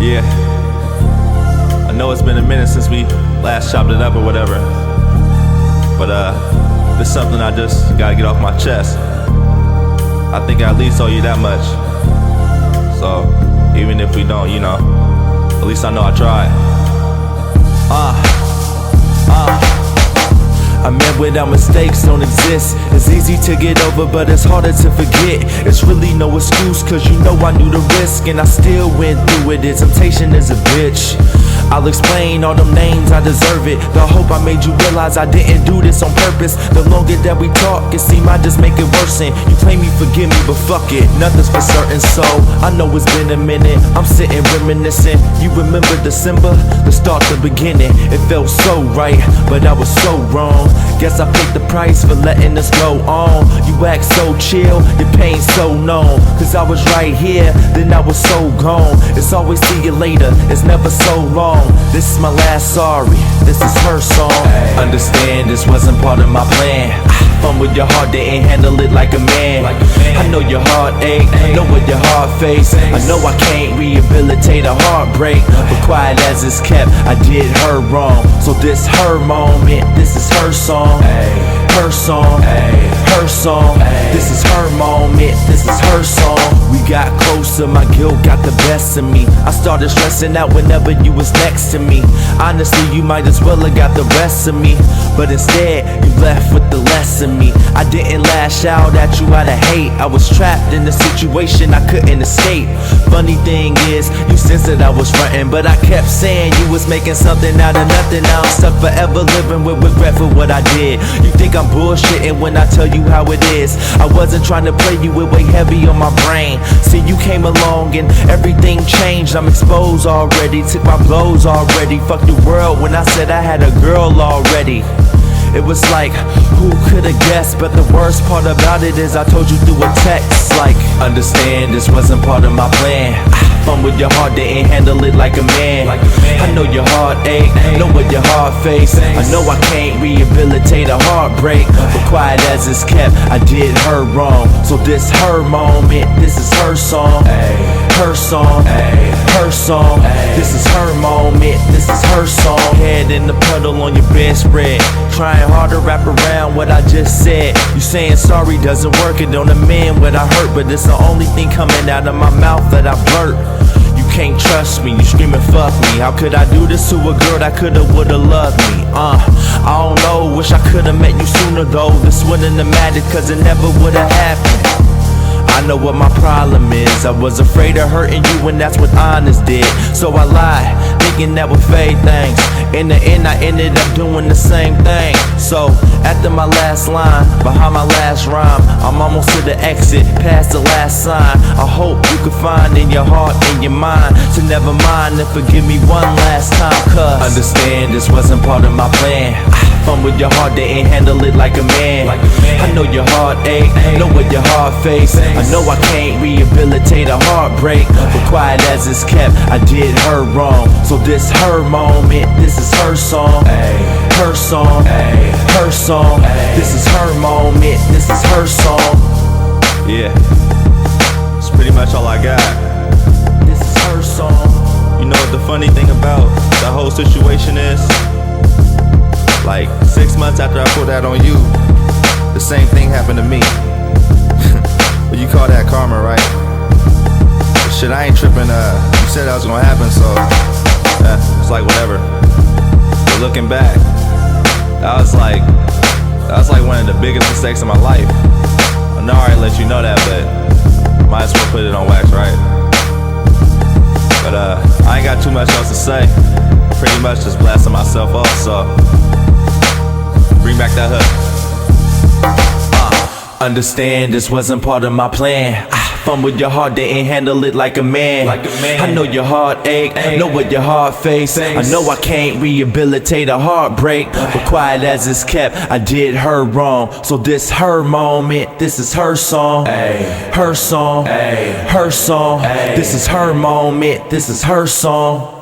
Yeah, I know it's been a minute since we last chopped it up or whatever, but it's something I just gotta get off my chest. I think I at least owe you that much. So even if we don't, you know, at least I know I tried. I meant without mistakes don't exist. It's easy to get over, but it's harder to forget. It's really no excuse, cause you know I knew the risk, and I still went through it. Temptation is a bitch. I'll explain all them names, I deserve it. The hope I made you realize I didn't do this on purpose. The longer that we talk, it seems I just make it worse. And you claim you forgive me, but fuck it, nothing's for certain. So I know it's been a minute, I'm sitting reminiscing. You remember December, the start, the beginning. It felt so right, but I was so wrong. Guess I paid the price for letting us go on. You act so chill, your pain so known. Cause I was right here, then I was so gone. It's always see you later, it's never so long. This is my last sorry, this is her song. Understand this wasn't part of my plan. Fun with your heart, didn't handle it like a man. I know your heart ache, know what your heart face. I know I can't rehabilitate a heartbreak, but quiet as it's kept, I did her wrong. So this her moment, this is her song. Her song, her song. This is her moment, this is her song. We got closer, my guilt got the best of me. I started stressing out whenever you was next to me. Honestly, you might as well have got the rest of me, but instead, you left with the less of me. I didn't lash out at you out of hate. I was trapped in a situation I couldn't escape. Funny thing is, you sensed that I was frontin', but I kept saying you was making something out of nothing. Now I'm stuck forever living with regret for what I did. You think I'm bullshitting when I tell you how it is. I wasn't trying to play you, it weighed heavy on my brain. See, you came along and everything changed. I'm exposed already, took my blows already. Fuck the world when I said I had a girl already. It was like, who could've guessed? But the worst part about it is I told you through a text, like, understand this wasn't part of my plan. Fun with your heart, didn't handle it like a man. I know your heart ache, know what your heart face. I know I can't rehabilitate a heartbreak, but quiet as it's kept, I did her wrong. So this her moment, this is her song. Her song, her song. This is her moment, this is her song. Head in the puddle on your bedspread, trying hard to wrap around what I just said. You saying sorry doesn't work, it don't amend what I hurt, but it's the only thing coming out of my mouth that I blurt. You can't trust me, you screaming fuck me. How could I do this to a girl that coulda, woulda loved me? I don't know, wish I coulda met you sooner though. This wouldn't have mattered cause it never woulda happened. I know what my problem is, I was afraid of hurting you and that's what honest did. So I lied, thinking that would fade things. In the end I ended up doing the same thing. So after my last line, behind my last rhyme, I'm almost to the exit, past the last sign. I hope you can find in your heart and your mind to never mind and forgive me one last time. Cause understand this wasn't part of my plan. Fun with your heart, didn't handle it like a man. I know your heart ache, know what your heart face. I know I can't rehabilitate a heartbreak, but quiet as it's kept, I did her wrong. So this her moment, this is her song. Her song, her song. This is her moment, this is her song. Yeah, that's pretty much all I got. This is her song. You know what the funny thing about the whole situation is? Like 6 months after I put that on you, the same thing happened to me. But you call that karma, right? But shit, I ain't tripping. You said that was gonna happen, so it's like whatever. But looking back, that was like one of the biggest mistakes of my life. I know I already let you know that, but might as well put it on wax, right? But I ain't got too much else to say. Pretty much just blasting myself off, so bring back that hook. Understand this wasn't part of my plan. Fun with your heart, didn't handle it like a man. I know your heart ache, know what your heart face. I know I can't rehabilitate a heartbreak, but quiet as it's kept, I did her wrong. So this her moment, this is her song. Her song, her song. This is her moment, this is her song.